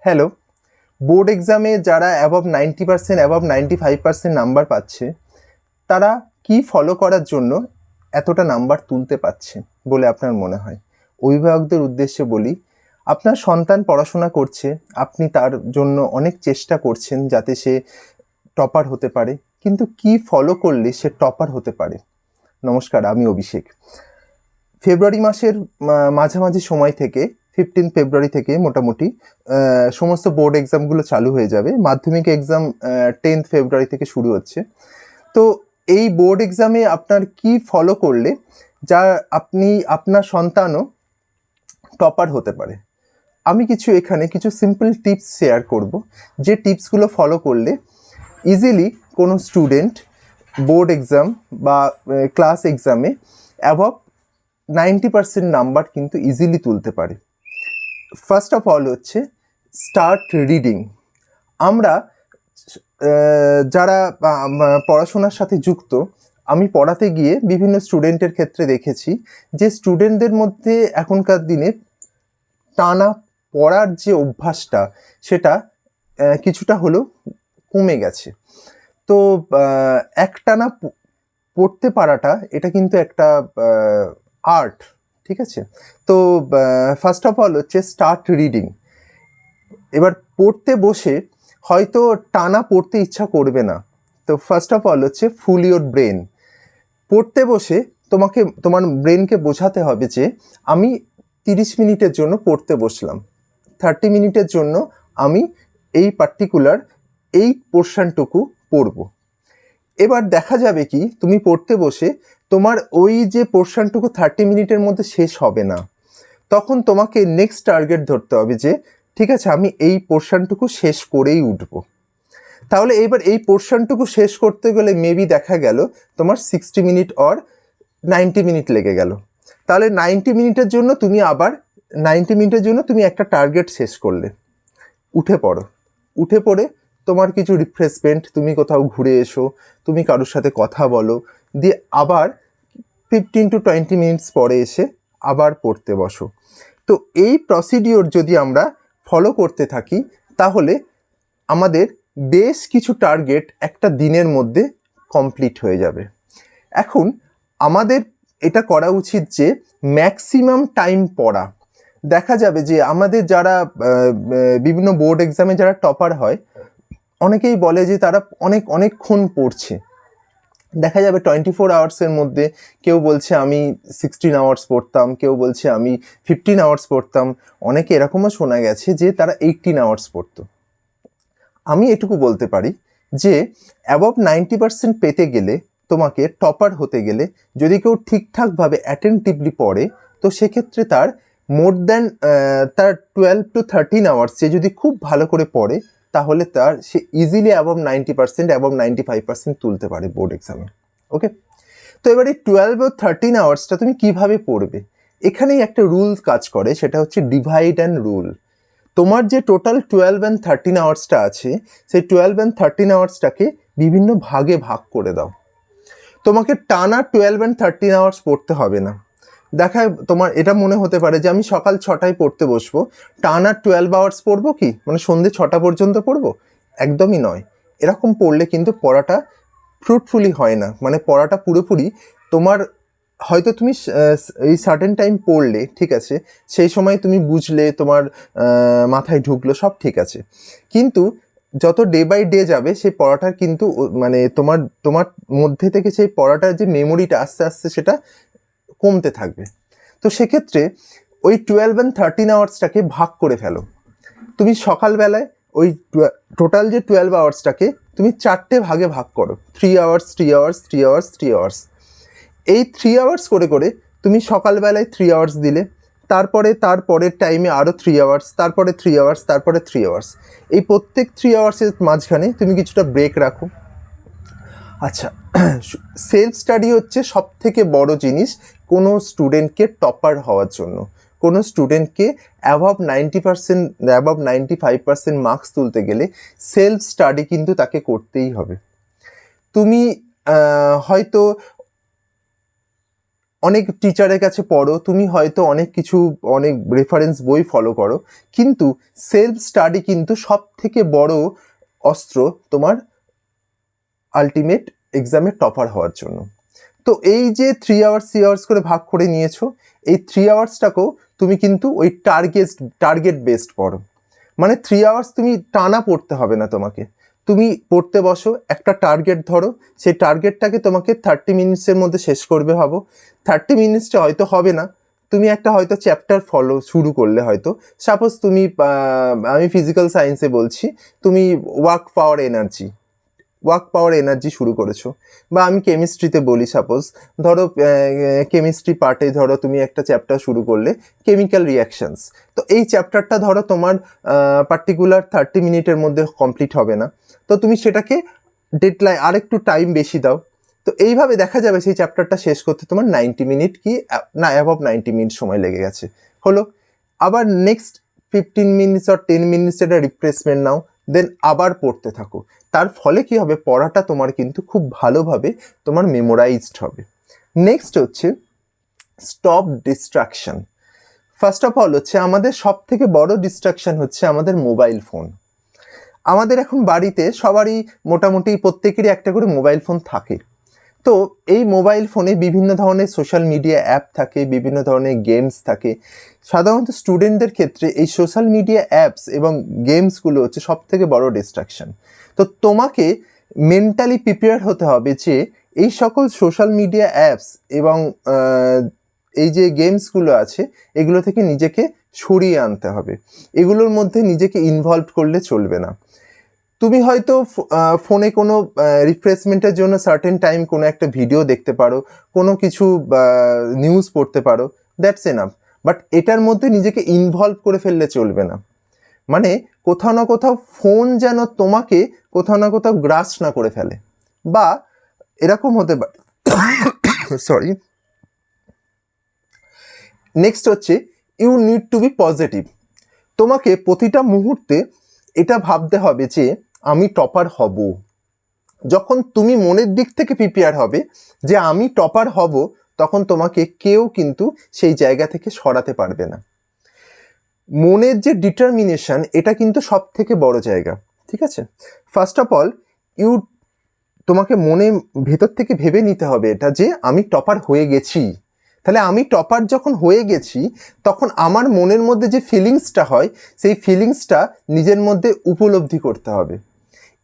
Hello, board এক্সামে যারা above 90% above 95% number পাচ্ছে, তারা কি ফলো করার জন্য এতটা নাম্বার তুলতে পারছে বলে আপনার মনে হয়? অভিভাবকদের উদ্দেশ্যে বলি, আপনার সন্তান পড়াশোনা করছে, আপনি তার জন্য অনেক চেষ্টা করছেন যাতে সে টপার হতে পারে, কিন্তু কি ফলো করলে সে টপার হতে পারে? নমস্কার, আমি অভিষেক। ফেব্রুয়ারি মাসের মাঝামাঝি সময় থেকে 15 ফেব্রুয়ারি থেকে মোটামুটি সমস্ত বোর্ড এক্সামগুলো চালু হয়ে যাবে। মাধ্যমিক এক্সাম 10th ফেব্রুয়ারি থেকে শুরু হচ্ছে। তো এই বোর্ড এক্সামে আপনার কি ফলো করলে যা আপনি আপনার সন্তানও টপার হতে পারে? আমি এখানে কিছু সিম্পল টিপস শেয়ার করব, যে টিপসগুলো ফলো করলে ইজিলি কোনো স্টুডেন্ট বোর্ড এক্সাম বা ক্লাস এক্সামে অ্যাবভ 90% নাম্বার কিন্তু ইজিলি তুলতে পারে। ফার্স্ট অফ অল হচ্ছে স্টার্ট রিডিং। আমরা যারা পড়াশোনার সাথে যুক্ত, আমি পড়াতে গিয়ে বিভিন্ন স্টুডেন্টের ক্ষেত্রে দেখেছি যে স্টুডেন্টদের মধ্যে এখনকার দিনে টানা পড়ার যে অভ্যাসটা, সেটা কিছুটা হলেও কমে গেছে। তো একটানা পড়তে পারাটা এটা কিন্তু একটা আর্ট, ঠিক আছে? তো ফার্স্ট অফ অল হচ্ছে স্টার্ট রিডিং। এবার পড়তে বসে হয়তো টানা পড়তে ইচ্ছা করবে না, তো ফার্স্ট অফ অল হচ্ছে ফুল ইওর ব্রেন। পড়তে বসে তোমার ব্রেনকে বোঝাতে হবে যে আমি 30 মিনিটের জন্য পড়তে বসলাম, 30 মিনিটের জন্য আমি এই পার্টিকুলার এই পোর্শনটুকু পড়বো। এবার দেখা যাবে কি, তুমি পড়তে বসে তোমার ওই যে পোর্শনটুকু 30 মিনিটের মধ্যে শেষ হবে না, তখন তোমাকে নেক্সট টার্গেট ধরতে হবে যে ঠিক আছে, আমি এই পোর্শনটুকু শেষ করেই উঠবো। তাহলে এবার এই পোর্শনটুকু শেষ করতে গেলে মেবি দেখা গেল তোমার 60 মিনিট অর 90 মিনিট লেগে গেল। তাহলে 90 মিনিটের জন্য তুমি একটা টার্গেট শেষ করলে। উঠে পড়ে তোমার কিছু রিফ্রেশমেন্ট, তুমি কোথাও ঘুরে এসো, তুমি কারোর সাথে কথা বলো, দিয়ে আবার 15 to 20 মিনিটস পরে এসে আবার পড়তে বসো। তো এই প্রসিডিওর যদি আমরা ফলো করতে থাকি, তাহলে আমাদের বেশ কিছু টার্গেট একটা দিনের মধ্যে কমপ্লিট হয়ে যাবে। এখন আমাদের এটা করা উচিত যে ম্যাক্সিমাম টাইম পড়া। দেখা যাবে যে আমাদের যারা বিভিন্ন বোর্ড এক্সামে যারা টপার হয়, অনেকেই বলে যে তারা অনেকক্ষণ পড়ছে। দেখা যাবে 24 আওয়ার্সের মধ্যে কেউ বলছে আমি 16 আওয়ার্স পড়তাম, কেউ বলছে আমি 15 আওয়ার্স পড়তাম, অনেকে এরকমও শোনা গেছে যে তারা 18 আওয়ার্স পড়তো। আমি এটুকু বলতে পারি যে অ্যাবভ 90% পেতে গেলে, তোমাকে টপার হতে গেলে, যদি কেউ ঠিকঠাকভাবে অ্যাটেন্টিভলি পড়ে, তো সেক্ষেত্রে তার মোর দ্যান তার 12 to 13 আওয়ার্স সে যদি খুব ভালো করে পড়ে, তাহলে সে ইজিলি অ্যাবভ 90%, অ্যাবভ 95% তুলতে পারে বোর্ড এক্সামে। ওকে, তো এবার এই 12 ও 13 আওয়ার্সটা তুমি কিভাবে পড়বে? এখানেই একটা রুল কাজ করে, সেটা হচ্ছে ডিভাইড অ্যান্ড রুল। তোমার যে টোটাল 12 অ্যান্ড 13 আওয়ার্সটা আছে, সেই 12 অ্যান্ড 13 আওয়ার্সটাকে বিভিন্ন ভাগে ভাগ করে দাও। তোমাকে টানা 12 অ্যান্ড 13 আওয়ার্স পড়তে হবে না। তোমার এটা মনে হতে পারে যে আমি সকাল 6টায় পড়তে বসবো, টানা 12 আওয়ার্স পড়বো, কি মানে সন্ধ্যে 6টা পর্যন্ত পড়বো? একদমই নয়। এরকম পড়লে কিন্তু পড়াটা ফ্রুটফুলি হয় না। মানে পড়াটা পুরোপুরি তোমার, হয়তো তুমি এই সার্টেন টাইম পড়লে, ঠিক আছে, সেই সময় তুমি বুঝলে, তোমার মাথায় ঢুকলো, সব ঠিক আছে, কিন্তু যত ডে বাই ডে যাবে সেই পড়াটার কিন্তু মানে তোমার মধ্যে থেকে সেই পড়াটার যে মেমোরিটা আস্তে আস্তে সেটা কমতে থাকবে। তো সেক্ষেত্রে ওই 12 অ্যান্ড 13 আওয়ার্সটাকে ভাগ করে ফেলো। তুমি সকালবেলায় ওই টোটাল যে 12 আওয়ার্সটাকে তুমি 4টে ভাগে ভাগ করো, 3 আওয়ার্স 3 আওয়ার্স 3 আওয়ার্স 3 আওয়ার্স। এই 3 আওয়ার্স করে করে তুমি সকালবেলায় 3 আওয়ার্স দিলে, তারপরের টাইমে আরও 3 আওয়ার্স, তারপরে 3 আওয়ার্স, তারপরে 3 আওয়ার্স। এই প্রত্যেক 3 আওয়ার্সের মাঝখানে তুমি কিছুটা ব্রেক রাখো। আচ্ছা, সেলফ স্টাডি হচ্ছে সবথেকে বড় জিনিস কোনো স্টুডেন্টকে টপার হওয়ার জন্য। কোনো স্টুডেন্টকে অ্যাবভ 90%, অ্যাবভ 95% মার্কস তুলতে গেলে সেলফ স্টাডি কিন্তু তাকে করতেই হবে। তুমি হয়তো অনেক টিচারের কাছে পড়ো, তুমি হয়তো অনেক কিছু অনেক রেফারেন্স বই ফলো করো, কিন্তু সেলফ স্টাডি কিন্তু সব থেকে বড় অস্ত্র তোমার আলটিমেট এক্সামে টপার হওয়ার জন্য। তো এই যে 3 আওয়ার্স 3 আওয়ার্স করে ভাগ করে নিয়েছো, এই 3 আওয়ার্সটাকেও তুমি কিন্তু ওই টার্গেট বেসড পড়ো। মানে 3 আওয়ার্স তুমি টানা পড়তে হবে না তোমাকে, তুমি পড়তে বসো, একটা টার্গেট ধরো, সেই টার্গেটটাকে তোমাকে 30 মিনিটসের মধ্যে শেষ করবে ভাবো। 30 মিনিটসটা হয়তো হবে না, তুমি একটা হয়তো চ্যাপ্টার শুরু করলে, হয়তো সাপোজ তুমি আমি ফিজিক্যাল সায়েন্সে বলছি, তুমি ওয়ার্ক পাওয়ার এনার্জি শুরু করেছো, বা আমি কেমিস্ট্রিতে বলি সাপোজ, ধরো কেমিস্ট্রি পার্টে ধরো তুমি একটা চ্যাপ্টার শুরু করলে কেমিক্যাল রিয়াকশনস, তো এই চ্যাপ্টারটা ধরো তোমার পার্টিকুলার 30 মিনিটের মধ্যে কমপ্লিট হবে না, তো তুমি সেটাকে ডেডলাইন আরেকটু টাইম বেশি দাও, তো এইভাবে দেখা যাবে সেই চ্যাপ্টারটা শেষ করতে তোমার 90 মিনিট কি না অ্যাবভ 90 মিনিট সময় লেগে গেছে। হলো, আবার নেক্সট 15 মিনিটস অর 10 মিনিটস একটা রিফ্রেশমেন্ট নাও, দেন আবার পড়তে থাকো। তার ফলে কি হবে, পড়াটা তোমার কিন্তু খুব ভালোভাবে তোমার মেমোরাইজড হবে। নেক্সট হচ্ছে stop distraction. First of all হচ্ছে আমাদের সব থেকে বড় ডিস্ট্রাকশন হচ্ছে আমাদের মোবাইল ফোন। আমাদের এখন বাড়িতে সবারই মোটামুটি প্রত্যেকেরই একটা করে মোবাইল ফোন থাকে। তো এই মোবাইল ফোনে বিভিন্ন ধরনের সোশ্যাল মিডিয়া অ্যাপ থাকে, বিভিন্ন ধরনের গেমস থাকে। সাধারণত স্টুডেন্টদের ক্ষেত্রে এই সোশ্যাল মিডিয়া অ্যাপস এবং গেমসগুলো হচ্ছে সব থেকে বড় ডিস্ট্রাকশন। তো তোমাকে মেন্টালি প্রিপেয়ার হতে হবে যে এই সকল সোশ্যাল মিডিয়া অ্যাপস এবং এই যে গেমসগুলো আছে এগুলো থেকে নিজেকে সরিয়ে আনতে হবে, এগুলোর মধ্যে নিজেকে ইনভলভ করলে চলবে না। তুমি হয়তো ফোনে কোনো রিফ্রেশমেন্টের জন্য সার্টেন টাইম কোনো একটা ভিডিও দেখতে পারো, কোনো কিছু নিউজ পড়তে পারো, দ্যাটস এনাফ, বাট এটার মধ্যে নিজেকে ইনভলভ করে ফেললে চলবে না। মানে কোথাও না কোথাও ফোন যেন তোমাকে কোথাও না কোথাও গ্রাস না করে ফেলে, বা এরকম হতে পারে সরি। নেক্সট হচ্ছে you need to be positive. তোমাকে প্রতিটা মুহূর্তে এটা ভাবতে হবে যে আমি টপার হব। যখন তুমি মনের দিক থেকে প্রিপেয়ার হবে যে আমি টপার হব, তখন তোমাকে কেউ কিন্তু সেই জায়গা থেকে সরাতে পারবে না। মনের যে ডিটারমিনেশন, এটা কিন্তু সব থেকে বড় জায়গা, ঠিক আছে? ফার্স্ট অফ অল তোমাকে মনে ভেতর থেকে ভেবে নিতে হবে এটা যে আমি টপার হয়ে গেছি। তাহলে আমি টপার যখন হয়ে গেছি, তখন আমার মনের মধ্যে যে ফিলিংসটা হয়, সেই ফিলিংসটা নিজের মধ্যে উপলব্ধি করতে হবে।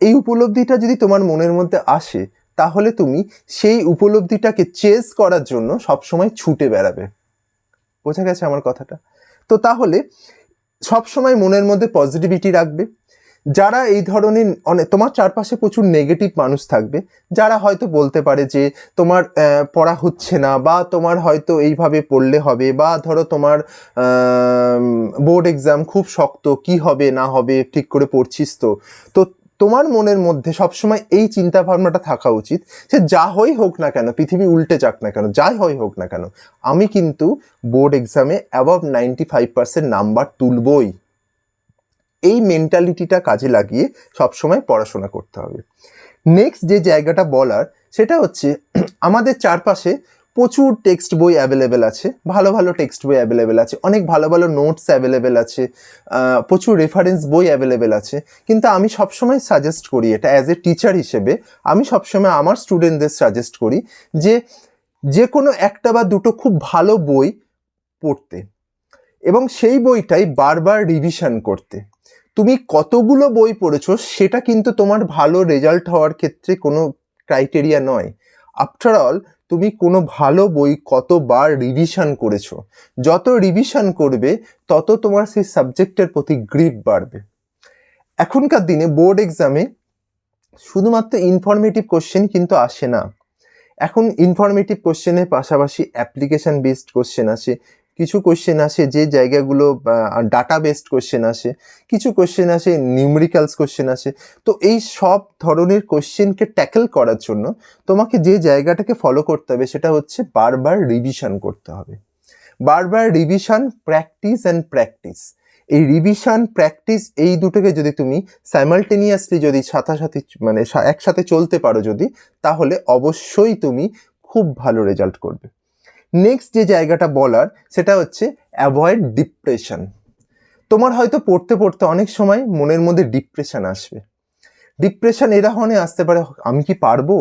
এই উপলব্ধিটা যদি তোমার মনের মধ্যে আসে, তাহলে তুমি সেই উপলব্ধিটাকে চেজ করার জন্য সবসময় ছুটে বেড়াবে। বোঝা গেছে আমার কথাটা? তো তাহলে সবসময় মনের মধ্যে পজিটিভিটি রাখবে। যারা এই ধরনের তোমার চারপাশে প্রচুর নেগেটিভ মানুষ থাকবে, যারা হয়তো বলতে পারে যে তোমার পড়া হচ্ছে না, বা তোমার হয়তো এইভাবে পড়লে হবে, বা ধরো তোমার বোর্ড এক্সাম খুব শক্ত, কি হবে না হবে ঠিক করে পড়ছিস তো। তো তোমার মনের মধ্যে সবসময় এই চিন্তা ভাবনাটা থাকা উচিত, সে যা হোক না কেন, পৃথিবী উল্টে যাক না কেন, যাই হোক না কেন, আমি কিন্তু বোর্ড এক্সামে অ্যাবভ 95% নাম্বার তুলবই। এই মেন্টালিটিটা কাজে লাগিয়ে সবসময় পড়াশোনা করতে হবে। নেক্সট যে জায়গাটা বলার, সেটা হচ্ছে আমাদের চারপাশে প্রচুর টেক্সট বই অ্যাভেলেবেল আছে, ভালো ভালো টেক্সট বই অ্যাভেলেবেল আছে, অনেক ভালো ভালো নোটস অ্যাভেলেবেল আছে, প্রচুর রেফারেন্স বই অ্যাভেলেবেল আছে। কিন্তু আমি সবসময় সাজেস্ট করি, এটা অ্যাজ এ টিচার হিসেবে আমি সবসময় আমার স্টুডেন্টদের সাজেস্ট করি যে কোনো একটা বা দুটো খুব ভালো বই পড়তে, এবং সেই বইটাই বারবার রিভিশন করতে। তুমি কতগুলো বই পড়েছো সেটা কিন্তু তোমার ভালো রেজাল্ট হওয়ার ক্ষেত্রে কোনো ক্রাইটেরিয়া নয়। আফটার অল, তুমি কোনো ভালো বই কতবার রিভিশন করেছো, যত রিভিশন করবে তত তোমার সেই সাবজেক্টের প্রতি গ্রিপ বাড়বে। এখনকার দিনে বোর্ড এক্সামে শুধুমাত্র ইনফরমেটিভ কোশ্চেন কিন্তু আসে না, এখন ইনফরমেটিভ কোশ্চেনের পাশাপাশি অ্যাপ্লিকেশন বেসড কোশ্চেন আসে, কিছু কোশ্চেন আসে যে জায়গাগুলো ডাটা বেসড কোশ্চেন আসে, কিছু কোশ্চেন আসে নিউমেরিক্যালস কোশ্চেন আসে। তো এই সব ধরনের কোশ্চেনকে ট্যাকেল করার জন্য তোমাকে যে জায়গাটাকে ফলো করতে হবে সেটা হচ্ছে বারবার রিভিশন করতে হবে। বারবার রিভিশন, প্র্যাকটিস অ্যান্ড প্র্যাকটিস। এই রিভিশন প্র্যাকটিস এই দুটোকে যদি তুমি সাইমালটেনিয়াসলি যদি সাথে মানে একসাথে চলতে পারো যদি, তাহলে অবশ্যই তুমি খুব ভালো রেজাল্ট করবে। নেক্সট যে জায়গাটা বলার সেটা হচ্ছে অ্যাভয়েড ডিপ্রেশন। তোমার হয়তো পড়তে পড়তে অনেক সময় মনের মধ্যে ডিপ্রেশন আসবে। ডিপ্রেশন এ ধরনের আসতে পারে, আমি কি পারবো,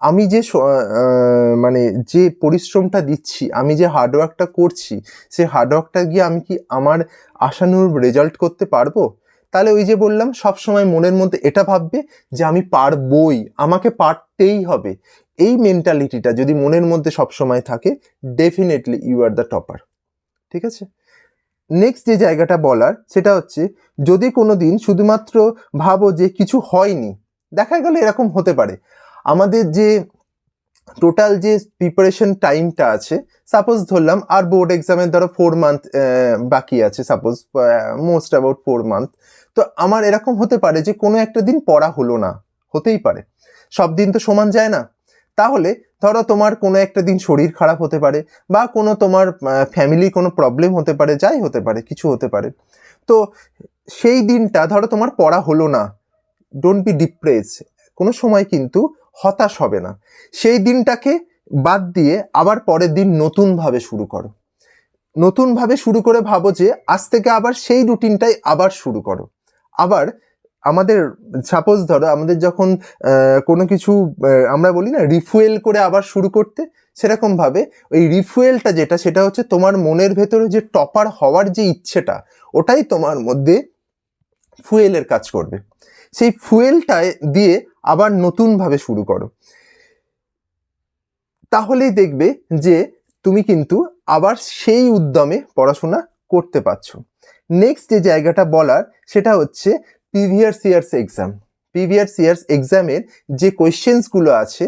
আমি যে মানে যে পরিশ্রমটা দিচ্ছি, আমি যে হার্ডওয়ার্কটা করছি, সেই হার্ডওয়ার্কটা গিয়ে আমি কি আমার আশানুরূপ রেজাল্ট করতে পারবো? তাহলে ওই যে বললাম, সবসময় মনের মধ্যে এটা ভাববে যে আমি পারবই, আমাকে পারতেই হবে। এই মেন্টালিটিটা যদি মনের মধ্যে সবসময় থাকে, definitely you are the topper. ঠিক আছে? নেক্সট যে জায়গাটা বলার সেটা হচ্ছে, যদি কোনো দিন শুধুমাত্র ভাবো যে কিছু হয়নি, দেখা গেল এরকম হতে পারে আমাদের যে টোটাল যে প্রিপারেশন টাইমটা আছে, সাপোজ ধরলাম আর বোর্ড এক্সামের ধরো 4 মান্থ বাকি আছে, সাপোজ মোস্ট অ্যাবাউট 4 মান্থ। তো আমার এরকম হতে পারে যে কোনো একটা দিন পড়া হলো না, হতেই পারে, সব দিন তো সমান যায় না। তাহলে ধরো তোমার কোনো একটা দিন শরীর খারাপ হতে পারে, বা কোনো তোমার ফ্যামিলি কোনো প্রবলেম হতে পারে, যাই হতে পারে, কিছু হতে পারে। তো সেই দিনটা ধরো তোমার পড়া হলো না, ডোন্ট বি ডিপ্রেস, কোনো সময় কিন্তু হতাশ হবে না। সেই দিনটাকে বাদ দিয়ে আবার পরের দিন নতুনভাবে শুরু করো, নতুনভাবে শুরু করে ভাবো যে আজ থেকে আবার সেই রুটিনটাই আবার শুরু করো। আবার আমাদের সাপোজ ধরো আমাদের যখন কোনো কিছু আমরা বলি না রিফুয়েল করে আবার শুরু করতে, সেরকমভাবে ওই রিফুয়েলটা যেটা, সেটা হচ্ছে তোমার মনের ভেতরে যে টপার হওয়ার যে ইচ্ছেটা, ওটাই তোমার মধ্যে ফুয়েলের কাজ করবে। সেই ফুয়েলটা দিয়ে আবার নতুনভাবে শুরু করো, তাহলেই দেখবে যে তুমি কিন্তু আবার সেই উদ্যমে পড়াশোনা করতে পারছো। নেক্সট যে জায়গাটা বলার সেটা হচ্ছে previous years exam. Previous years এক্সামের যে কোয়েশ্চেন্সগুলো আছে,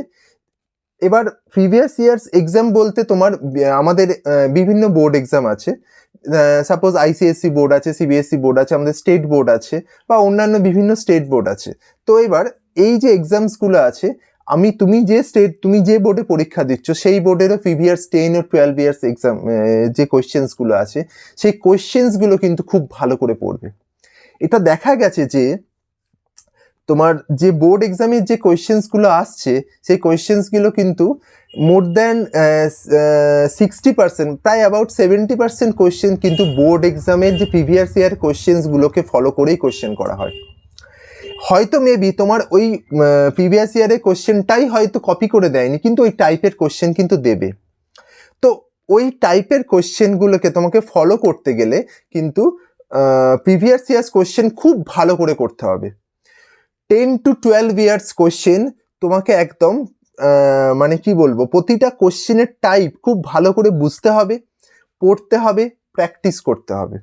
এবার প্রিভিয়াস ইয়ার্স এক্সাম বলতে তোমার আমাদের বিভিন্ন বোর্ড এক্সাম আছে, সাপোজ আইসিএসসি বোর্ড আছে, সিবিএসসি বোর্ড আছে, আমাদের স্টেট বোর্ড আছে, বা অন্যান্য বিভিন্ন স্টেট বোর্ড আছে। তো এবার এই যে এক্সামসগুলো আছে, তুমি যে বোর্ডে পরীক্ষা দিচ্ছ সেই বোর্ডেরও প্রিভিয়াস 10 ও 12 ইয়ার্স এক্সাম যে কোয়েশ্চেন্সগুলো আছে, সেই কোয়েশ্চেন্সগুলো কিন্তু খুব ভালো করে পড়বে। এটা দেখা গেছে যে তোমার যে বোর্ড এক্সামের যে কোয়েশ্চেন্সগুলো আসছে, সেই কোয়েশ্চেন্সগুলো কিন্তু মোর দ্যান 60%, প্রায় অ্যাবাউট 70% কোয়েশ্চেন কিন্তু বোর্ড এক্সামের যে প্রিভিয়াস ইয়ার কোয়েশ্চেন্সগুলোকে ফলো করেই কোয়েশ্চেন করা হয়। হয়তো মেবি তোমার ওই প্রিভিয়াস ইয়ারের কোয়েশ্চেনটাই হয়তো কপি করে দেয়নি, কিন্তু ওই টাইপের কোয়েশ্চেন কিন্তু দেবে। তো ওই টাইপের কোয়েশ্চেনগুলোকে তোমাকে ফলো করতে গেলে কিন্তু প্রিভিয়াস ইয়ার্স কোয়েশ্চেন খুব ভালো করে করতে হবে। 10 to 12 ইয়ার্স কোয়েশ্চেন তোমাকে একদম মানে কি বলবো, প্রতিটা কোয়েশ্চেনের টাইপ খুব ভালো করে বুঝতে হবে, পড়তে হবে, প্র্যাকটিস করতে হবে।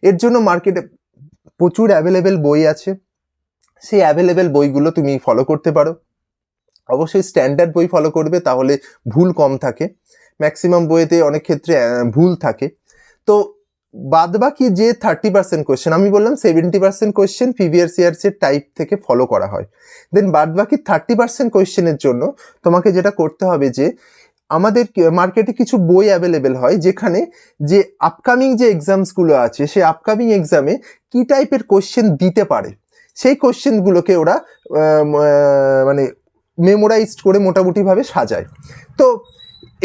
এর জন্য মার্কেটে প্রচুর অ্যাভেলেবেল বই আছে, সেই অ্যাভেলেবেল বইগুলো তুমি ফলো করতে পারো। অবশ্যই স্ট্যান্ডার্ড বই ফলো করবে, তাহলে ভুল কম থাকে। ম্যাক্সিমাম বইতে অনেক ক্ষেত্রে ভুল থাকে। তো বাদবাকি যে 30% কোয়েশ্চেন, আমি বললাম 70% কোয়েশ্চেন প্রিভিয়াস ইয়ার্সের টাইপ থেকে ফলো করা হয়। দেন বাদবাকি 30% কোয়েশ্চেনের জন্য তোমাকে যেটা করতে হবে যে আমাদের মার্কেটে কিছু বই অ্যাভেলেবেল হয়, যেখানে যে আপকামিং যে এক্সামসগুলো আছে, সেই আপকামিং এক্সামে কী টাইপের কোয়েশ্চেন দিতে পারে, সেই কোয়েশ্চেনগুলোকে ওরা মানে মেমোরাইজড করে মোটামুটিভাবে সাজায়। তো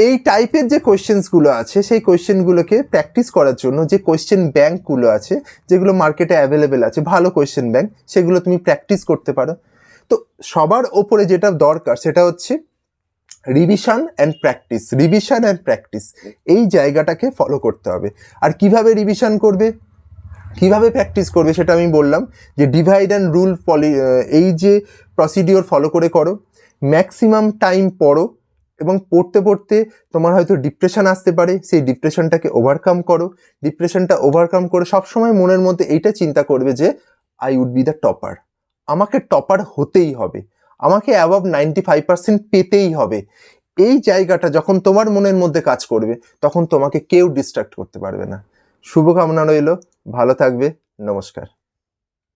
এই টাইপের যে কোয়েশ্চেন্সগুলো আছে, সেই কোয়েশ্চেনগুলোকে প্র্যাকটিস করার জন্য যে কোয়েশ্চেন ব্যাঙ্কগুলো আছে, যেগুলো মার্কেটে অ্যাভেলেবেল আছে, ভালো কোয়েশ্চেন ব্যাঙ্ক, সেগুলো তুমি প্র্যাকটিস করতে পারো। তো সবার ওপরে যেটা দরকার সেটা হচ্ছে revision and practice, revision and practice, এই জায়গাটাকে ফলো করতে হবে। আর কিভাবে রিভিশন করবে, কিভাবে প্র্যাকটিস করবে, সেটা আমি বললাম যে ডিভাইড অ্যান্ড রুল এই যে প্রসিডিওর ফলো করে করো, ম্যাক্সিমাম টাইম পড়ো, এবং পড়তে পড়তে তোমার হয়তো ডিপ্রেশন আসতে পারে, সেই ডিপ্রেশনটাকে ওভারকাম করো। ডিপ্রেশনটা ওভারকাম করে সবসময় মনের মধ্যে এইটা চিন্তা করবে যে I would be the topper, আমাকে টপার হতেই হবে, আমাকে অ্যাবাভ 95% পেতেই হবে। এই জায়গাটা যখন তোমার মনের মধ্যে কাজ করবে, তখন তোমাকে কেউ ডিস্ট্রাক্ট করতে পারবে না। শুভকামনা রইল, ভালো থাকবে, নমস্কার।